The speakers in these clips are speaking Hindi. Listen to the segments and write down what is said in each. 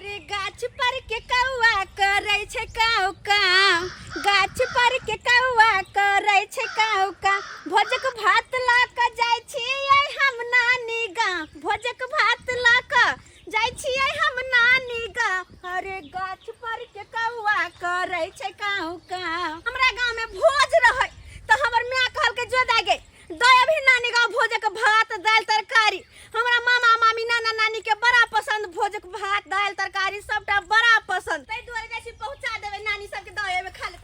अरे गाछ पर के कौआ करे छे काऊ काऊ, गाछ पर के कौआ करे छे काऊ काऊ। भोजक भात ला के जाय छियै हम नानी गाँव, भोजक भात ला के जाय छियै हम नानी गाँव। अरे गाछ पर के कौआ करे छे काऊ काऊ। हमरा गाँव में भोज रहे तो हमर माँ कहल के जो दागे दय अभी नानी गाँव भोजक भात दाल तरकारी। हमरा मामा मामी नाना नानी के बड़ा पसंद भोजक भात दाल तरकारी सबटा बड़ा पसंद। तै दुआरे जैसे पहुंचा देबे नानी सब के दय में खा ले।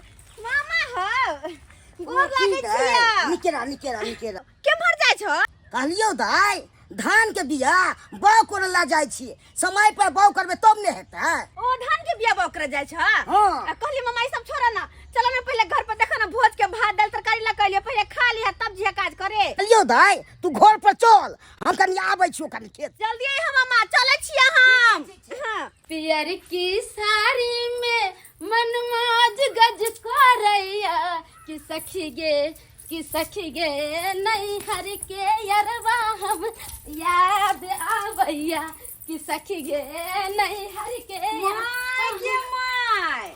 मामा हो गोर लागे छियै। निकेरा निकेरा निकेरा केम्हर जाय छ? कहलियो दाई धान के बिया बाउ करे ला जाय छी, समय पर बाउ करबे तब ने हेतै। ओ धान के बिया बाउ करे जाय छ? हां कहली मामा ई सब छोड़ा ना, चलो ना पहले घर पर देखा ना भोज के भात दाल तरकारी ला कहलिए पहले खा लिया तब जे काज करे। कहलियो दाई तू घर पर चल, हम कनी आबै छियो कनी खेत। जल्दी आई हम मामा चले छियै हम। हां पियर की साड़ी में मनमाज गज करैया कि सखी गे नहीं हर के यरवा हम याद आवैया कि सखी गे नहीं हर के माय के माय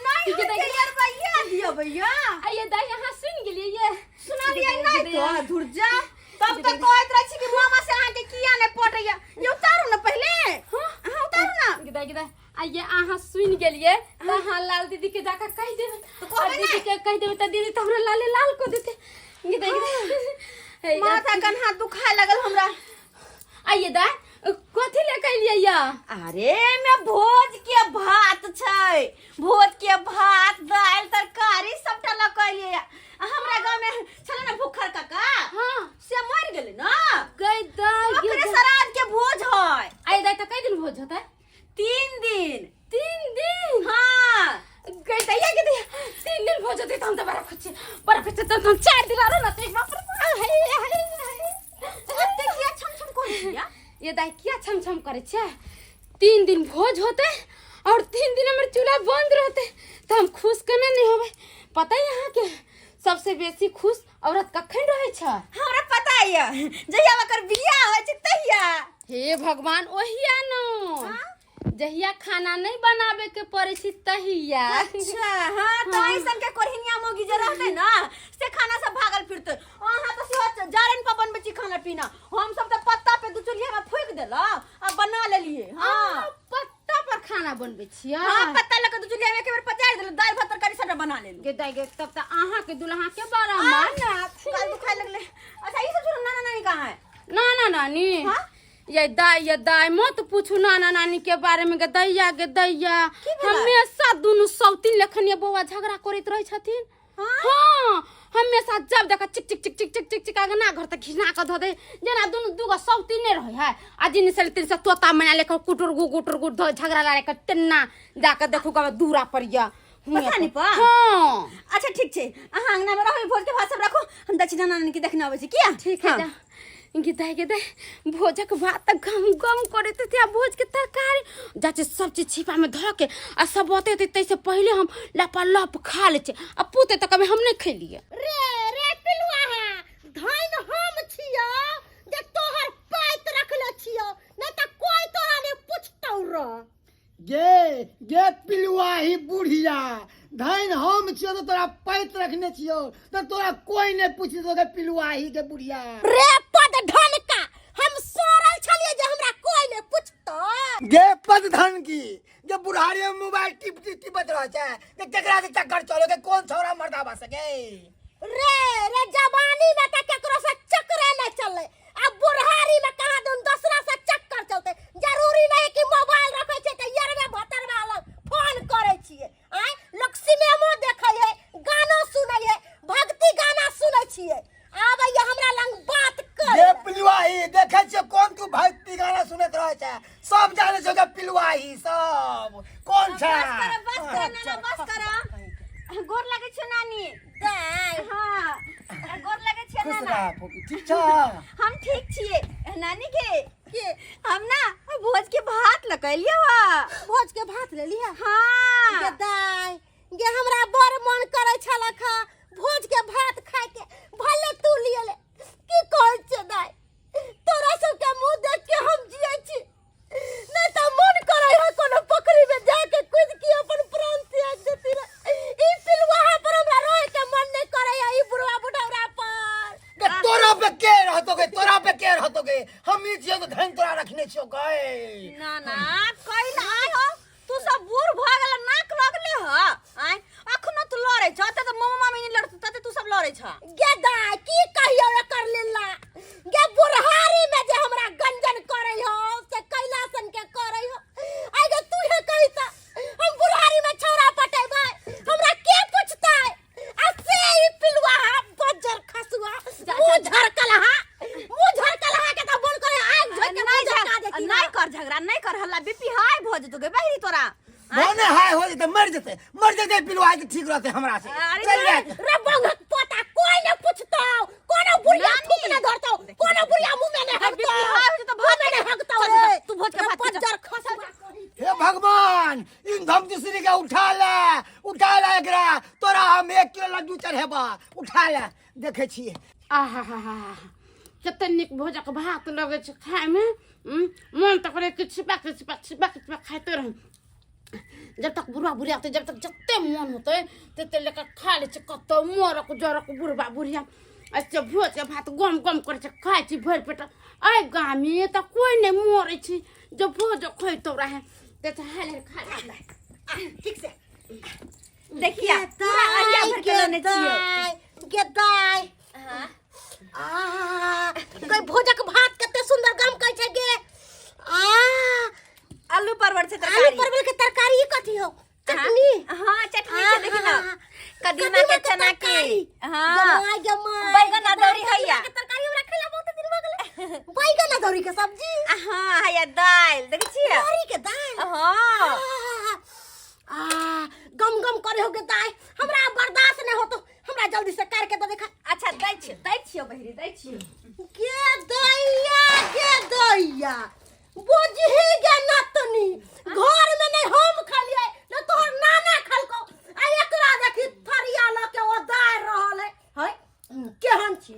नहीं के यार भैया दियो भैया। आइए दाई यहाँ सुन गेलिए ये सुना दिया नहीं तो धुर जा। तब तक कहत रह छी कि मामा से आके किया ने पटैया। ये उतारू ना पहले। हां उतारू ना। गिदा आइए अहाँ सुन गेलिए तो हाँ लाल दीदी के जाकर कह देबे। और दीदी के कह देबे तो दीदी तो हमरा लाले लाल को देते। गिदा माथा कन हाथ दुखाए लगल हमरा। आइए दा कथि ले कहलिए या? अरे मैं भोज के भात छै, भोज के भात दाल तरकारी सबटा ल कहलिए। हमरा गांव में छले ना भूखर काका। हां से मर गेले ना। गई दा ओकरे श्राद्ध के भोज है। आई दा त कई दिन भोज होता है? 3 दिन। 3 दिन? हां गई दा ये के 3 दिन भोज होते हम तो बड़ा खुश तो हम 4 दिन आरो ना तो बाप रे अते किया छम कोन किया? ये दाई किया छम करे छे? 3 दिन भोज होते और 3 दिन हमर चूल्हा बंद रहते तो हम खुश कने नहीं होबे। पता है यहाँ के सबसे बेसी खुश औरत कखन रहे छ? हमरा पता है जहिया ओकर बियाह होय छै तहिया। हे भगवान ओहिया न जहिया खाना नहीं बनावे के पड़े छी तहिया। अच्छा हां तो ऐसन के कोरहिनिया मोगी जे रहते ना से खाना सब भागल फिरते। वहां तो से जारन पर बनबे छी खाना पीना। हम सब तो पत्ता पे दू चुल्हिया में फूक देला अब बना लेलिए। हां पत्ता पर खाना बनबे छी। हां पत्ता लगा दू चुल्हिया में एक बार पचार देला दाल भात तरकारी सब बना लेलु। गे दाई गे तब त आहा के दुल्हा के बड़ा ना मार काल दुखाए लगले। अच्छा ई सब छोड़ नाना नानी कहां है? नाना नानी हां ये दाई मत पूछू नाना नानी के बारे में। गे दैया हमेशा दोनों सौतीन लेखनिया बौआ झगड़ा करत रहे छथिन। हां हमेशा जब देखा चिक चिक चिक चिक चिक चिक चिक आगना घर तक घिना के ध दे जना दोनों दुगो सौतीने रहे है। आज इन से तीन से तोता मना लेकर कुटुर गु झगड़ा लड़ाई कर तेना जाकर देखू का दूरा पड़िया पठानी पर। हां अच्छा ठीक छे अहाँ अंगना में रहो भोज के भात सब रखो हम दक्षिणा नानी के देखना आवे छी किया? ठीक है जा गे भोजक भात गम गम करते थे। भोज के तरकारी जाचे सब चीज छिपा में धो के आ सब बते थे तैसे पहले हम लपालप खा ले छे। अब पुते तक हम नहीं खैलिए। रे पिलुआ है धान हम छियो जे तोहर पैत रखले छियो न त कोई तोरा ने पूछतौ र। गे पिलुआ ही बुढ़िया धान हम छियो तो तोरा पैत रखने छियो तो तोरा कोई नहीं पूछी तो पिलुआ ही के बुढ़िया। रे पद धन का हम सोरल छलिए जे हमरा कोई ने पूछतो। गे पद धन की जे बुढ़ारी में मोबाइल टिपत रह छे ते केकरा से चक्कर चलो के कौन छोरा मर्दा बा सके। रे जवानी में त केकरो से चक्कर न चले अब बुढ़ारी में कहां दून दूसरा से चक्कर चलते। जरूरी नहीं कि मोबाइल रखे छे त यार में भतर वाला फोन करे छिए। आय लक्ष्मी मो देखै है गाना सुनै है भक्ति गाना सुनै छिए। आबै ये हमरा लंग बात कर। गे पिलुआ ही देखे छे कौन तू भक्ति गाना सुनत रह छे सब जाने छे के पिलुआ ही सब कौन छे। बस कर नाना बस कर। गोर लागे छे नानी। दाई हां गोर लागे छे खुश नाना। रह ठीक छे? हम ठीक छिए नानी के हम ना भोज के भात लगैलिए वा। भोज के भात ले लिया। हां गे दाई गे हमरा बड़ मन करे छला खा भोज के भात खाए के भले तू लिए ले की कहै छे दाई तोरा सब के मुंह देख के हम जियै छी नहीं त मन करे है ना ना कइला हो तू सब बूढ़ भ गेल नाक लगले ह आय अखनो तू लड़ै छ त मम्मा मामी नहीं लड़त त तू सब लड़ै छ गे दाय की कहियो रे कर लेला गे बुढ़हारी में जे हमरा गंजन करे हो से कैलासन के करे हो आइ गे तू हे कहिता हम बुढ़हारी में छौरा पटेबै हमरा के पूछता आ से ई पिलुआ बजर खसुआ मुंह झरकल हा के त बोल करे आग झोक के नहीं झका दे की नहीं कर झगड़ा नहीं कर हल्ला बीपी हाई भ जतो गे बहिरी तोरा बोने हाय हो जते मर जते पिलुआ के ठीक रहते हमरा से चल जा रे बंगक पोता कोई ने पूछतो कोनो बुढ़िया थूक न धरतो कोनो बुढ़िया मुंह में ने हकतो बीपी हाई हो तो भात में ने हकतो रे तू भोज के भात बजर खसुआ हे भगवान इन धमतीसरी के उठा ले एकरा तोरा हम 1 किलो लड्डू चढ़ेबा उठा ले देखे छिए आहा कते निक भोजक भात लगे छै खाय में मन त करे कि छिपा खाते रह जब तक बुढ़ा बुढ़िया होते जब तक जत्ते मन होते तते लेकर खा ले छै कत मोरक जरक बुढ़बा बुढ़िया अच्छा भोज के भात गम करे छै खाय छी भर पेट आइ गाम में त कोई नहीं मरे छी जब भोज खइतो रहे ते हाले खा ले ठीक से देखिया पूरा अरिया भर के लेने छियो गे दाय हां कोई भोजक भात कते सुंदर गम कहै छै गे आलू परवल से आलू तरकारी परवल के तरकारी कथी हो चटनी हां चटनी से देखी ना कदीमा के चना के हां जमाई बैगन अदौरी हैया के तरकारी हमरा खइला बहुत दिन हो गेले बैगन अदौरी के सब्जी हां हैया दाल देखी छियै अदौरी के दाल हां गम करे हो गे दाय हमरा बर्दाश्त नहीं हो तो हमरा जल्दी से काट के दे देखा अच्छा दै छियो बहिरी दै छियो गे दैया बुझही गे नतनी घर में नहीं हम खलिए न तोहर नाना खलको आ एकरा देखी थरिया ल के ओ दार रहल है केहन छी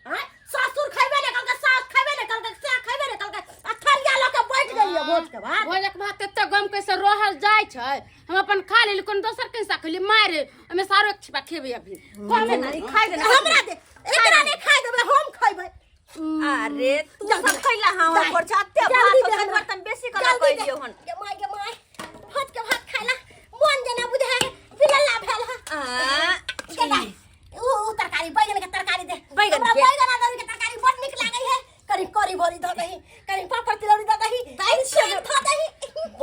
हैं ससुर खइबे ने कल के सास खइबे ने कल के सा खइबे ने कल के आ थरिया ल के बैठ गेलिए भोज के बाद भोजक भात एते गम कैसे रहल जाय छै हम अपन खा लेली कोन दोसर कैसा खली मारे हमें सारो एक छिपा खेबे अभी कमे नहीं खाइ दे हमरा दे एकरा नहीं खाइ देबे हम खइबे अरे तू सब खइला हां पर छत्ते भात हो बर्तन बेसी कला कइ दियो हन के माय भोज के भात खाइला मन जना बुझा पिलला भेल आ ओ तरकारी बैगन के तरकारी दे बैगन के अदौरी के तरकारी बड़ निक लागै है करी करी भरी द दही करी पापड़ तिलौरी द दही दाल से ध दही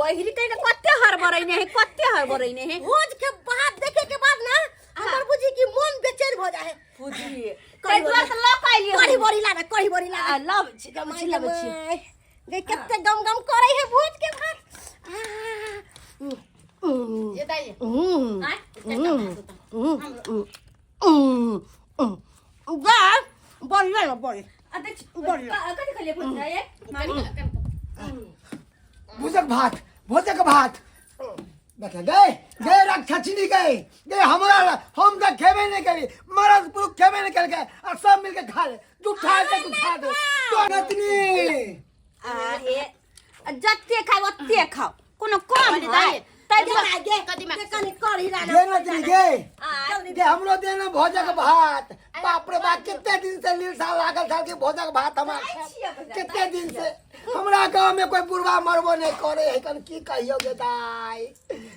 बहिरी कइ के कत्ते हरबरैने है भोज के बाद देखे के बाद ना हमर बुझी की मन बेचैन हो जाए बुझी कइ दुआ से ल पाइलियो करी बोरी लागे लव छी गे कत्ते गम करे है भोज के बाद ये दाई बड़ी अध्यक्ष कथि खलिए पूछ रहा है भोजक भात देखे गए रक्षनी गए हमरा हम तो खेबे नहीं करी मरद पुरुष खेबे नहीं करके और सब मिलके खा ले तू खा दे तो नतनी आहे जत्ते खाओ ओत्ते खाओ कोनो कम दाई कदीमा कनी करी लागे गे नतनी गे हमरो देना भोजक भात बाप रे बाप कितने दिन से लीलसा लागल था कि भोजक भात हमारा कितने दिन से हमरा गांव में कोई बुढ़वा मरबो नहीं करे है कन की कहियो गे दाई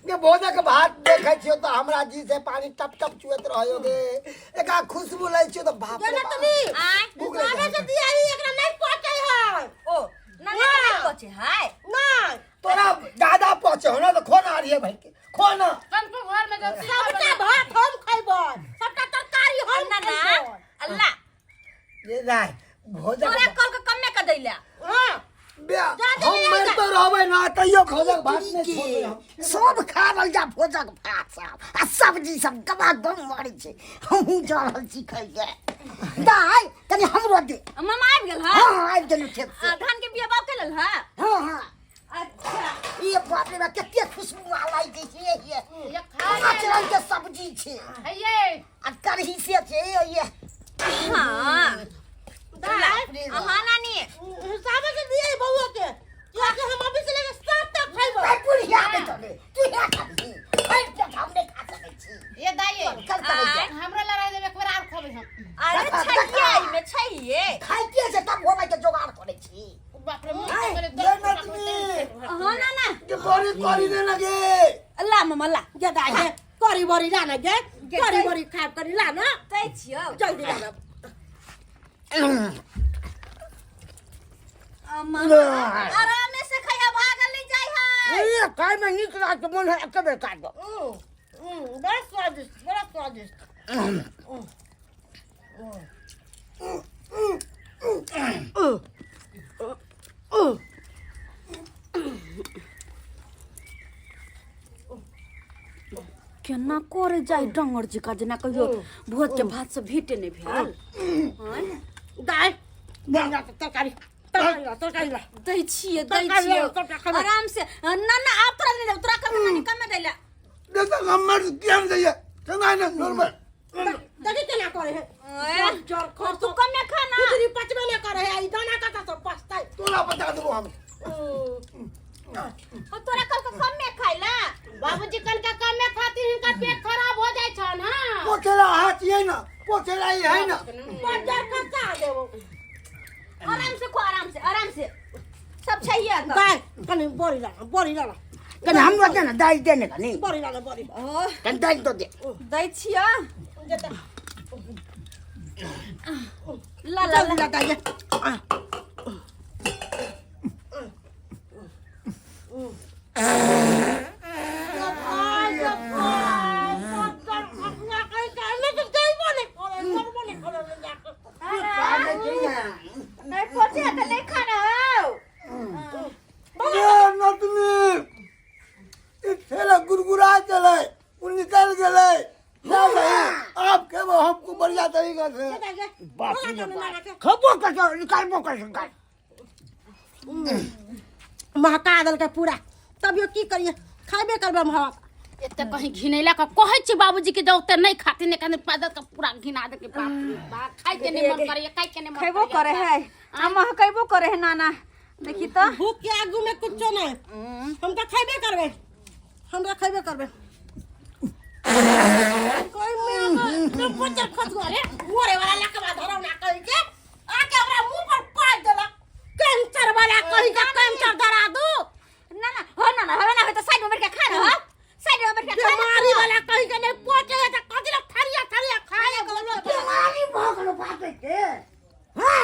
गे भोजक भात देखे छियो तो हमरा जी से पानी टप टप चुएत रहियो गे एका खुशबू लै छियो तो बाप रे तनी गावे से दिया ही एकरा नहीं पहुंचे है ओ ना पहुंचे है ना तोरा ज्यादा पहुंचे हो ना तो खोना आ रही है भाई के खोना हमको घर में जब सबटा भात हम खइबो सबटा तरकारी हम ना अल्लाह ये दाई भोजक तोरा कल के कम में क दैला हां हम मर तो रहबे ना तइयो भोजक भात नहीं छोड़बे हम सब खावल जा भोजक भात सब आ सब्जी सब गबा गम मारै छै हमहु जरल छी खइए दाई तनी हमरो दे मामा आबि गेल है हां आबि गेलु खेत से धान के बिया बाप के लेल है हां अच्छा ये बाप रे कते खुशबू आलाई दै छै ये पाँच रंग के सब्जी छै ये आ करही से छै ये हां हां नानी साबे के दिए बउआ के या के हम अभी से लेके सात तक खइबो भाई पूरी याद चले तू या खाबी भाई तक हम नहीं खा सकै छी ये दाई कल करे हमरा लड़ाई देबे एक बार और खोबे हम अरे छैये में छैये खाइते से तब होबै के जोगाड़ करै छी बाप रे मुंह करे करी करी दे ना गे ला मामा ला गे दाइ गे करी बरी ला न गे करी बरी खाब करी ला न दै छियो जल्दी ला न आराम से खाया भागल नहीं जाय है ये काय में निक रात मन है कबे काट दो बड़ा स्वादिष्ट बड़ा स्वादिष्ट केना करे जाय डंगर जी का जना कहियो भोज के भात से भेटे नहीं भेल दाइ बंगा तरकारी तरकारी ला दै छियै आराम से ना ना आप तोरा नहीं दे तोरा कर नानी कम में दैला देखो हमर क्या दे चंगा ना नॉर्मल देखि केना करे है जोर खो तू कम में खा ना इतनी पचमे ले करे है ई दाना का तो पछताई तोला बता दो हम और तोरा कल के कम में खाइला बाबूजी कल का कम में खाती इनका पेट खराब हो जाय छन हां पोछला हाथ ये ना पोछला ये है ना बाजार कच्चा देबो आराम से खो आराम से सब चाहिए तो दाइ कनी बोरी ला कने हम लोग ना दाई देने का नहीं बोरी ला बोरी ओ कने दाई तो दे दै छियो ला ला ला दाइ नहीं पहुंचे तो नहीं खाना हो ये नतनी इथेला गुरगुरा चले वो निकल गए ना नहीं आप के वो हमको बढ़िया तरीका से बाप रे बाप खबो का निकालबो का निकाल महका दल के पूरा तब की करिए खाइबे करबे हम हवा एते कहीं घिनैला का कहै छी बाबूजी के जौते नहीं खाती ने कने पैदल का पूरा घिना दे के बाप रे बाप खाइ के नहीं मन करे खाइ के नहीं मन खैबो करे है हम कहबो करे है नाना देखी तो भूख के आगू में कुछ नहीं हम तो खाइबे करबे हमरा खाइबे करबे कोई में तो पचर खत गरे मोरे वाला लकवा धरौ ना कहि के आके हमरा मुंह पर पाद देला कैंसर वाला कहि के कैंसर धरा दू नाना हो नाना हो ना हो तो साइड में बैठ के खा ना हो साइड में बैठ के खा बीमारी वाला कहि के नहीं पहुंचे त कदिला थरिया खाए बोलो बीमारी भोगलो बाप के हां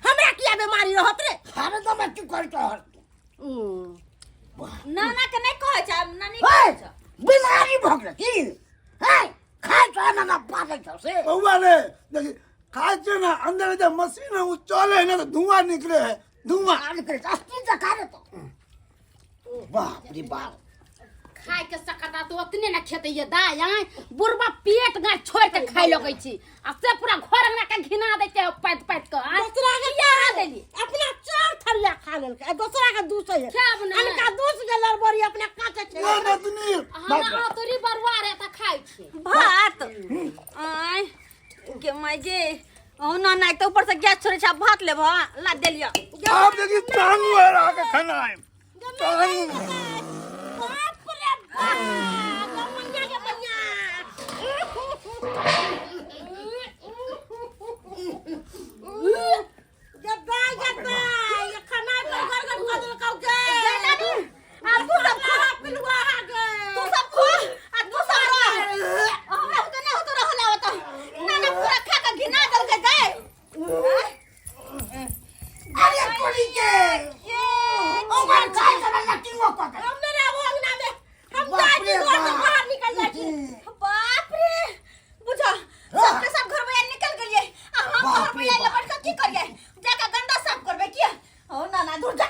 हमरा किया बीमारी रहत रे अरे तो मैं क्यों करता नाना के नहीं कहै छ नानी कहै छ बीमारी भोगलो की है खाए तो ना पाले तो से बउआ ने देखी खाए छे ना अंदर जब मशीन है वो चले है ना तो धुआं निकले है धुआं निकले अस्ती से खा तो बाप रे बाप खाइ के सकता तो ओतने ना खेते ये दाय बुरबा पेट गा छोड़ के खाइ लगै छी आ से पूरा घर अंगना के घिना देते पैत पैत के दूसरा के यार देली अपना चार थरिया खा लेल के दूसरा का दूसरे है क्या बना अनका दूस गेलर बड़ी अपना काटे छे ये नतनी हमरा तोरी बरवा रे त खाइ छी भात आय के माजे ओ नाना तो ऊपर से गैस छोड़े छ भात लेबो ला देलियो आप देखी टांग हुए रहा के खाना है टांग बाप रे बाप गमनिया के मनिया गदा ये खाना पर घर खदल काउ के नानी आप तू सब खा पिलवा हा गे तू सब खा आ तू सब खा हमरा तो नहीं होतो रहला होता नाना पूरा खा के घिना दल के गए अरे कोली के ओ बार खाए कर लकी वो को हमने रे वो अंगना में हम जाए की घर से बाहर निकल जाए बाप रे बुझा सबके सब घर में निकल गेलिए आ हम घर में लपट के की करिए जाके गंदा साफ करबे किया ओ नाना दूर जा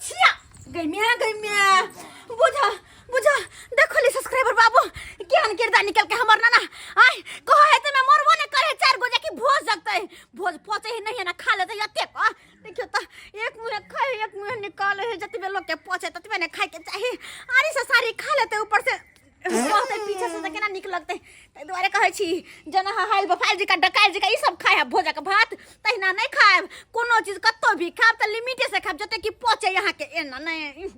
छिया गइमिया बुझा देखो ली सब्सक्राइबर बाबू ज्ञान किरदा निकल के हमर नाना आय कहो है त मैं मरबो न करे चार गो जाके भोज जगते भोज पचे ही नहीं है ना खा लेते यते देखियो त एक मुंह खाए एक मुंह निकाले है जतबे लोग के पचे ततबे ने खाए के चाहिए आरी से सारी खा लेते ऊपर से कहते पीछे से केना निक लगते तै दुआरे कहै छी जना हाल बफाल जी का डकाल जी का ई सब खाए भोजा के भात तहिना नहीं खाए कोनो चीज कत्तो भी खाब त लिमिटे से खाब जते कि पचे यहां के एना नहीं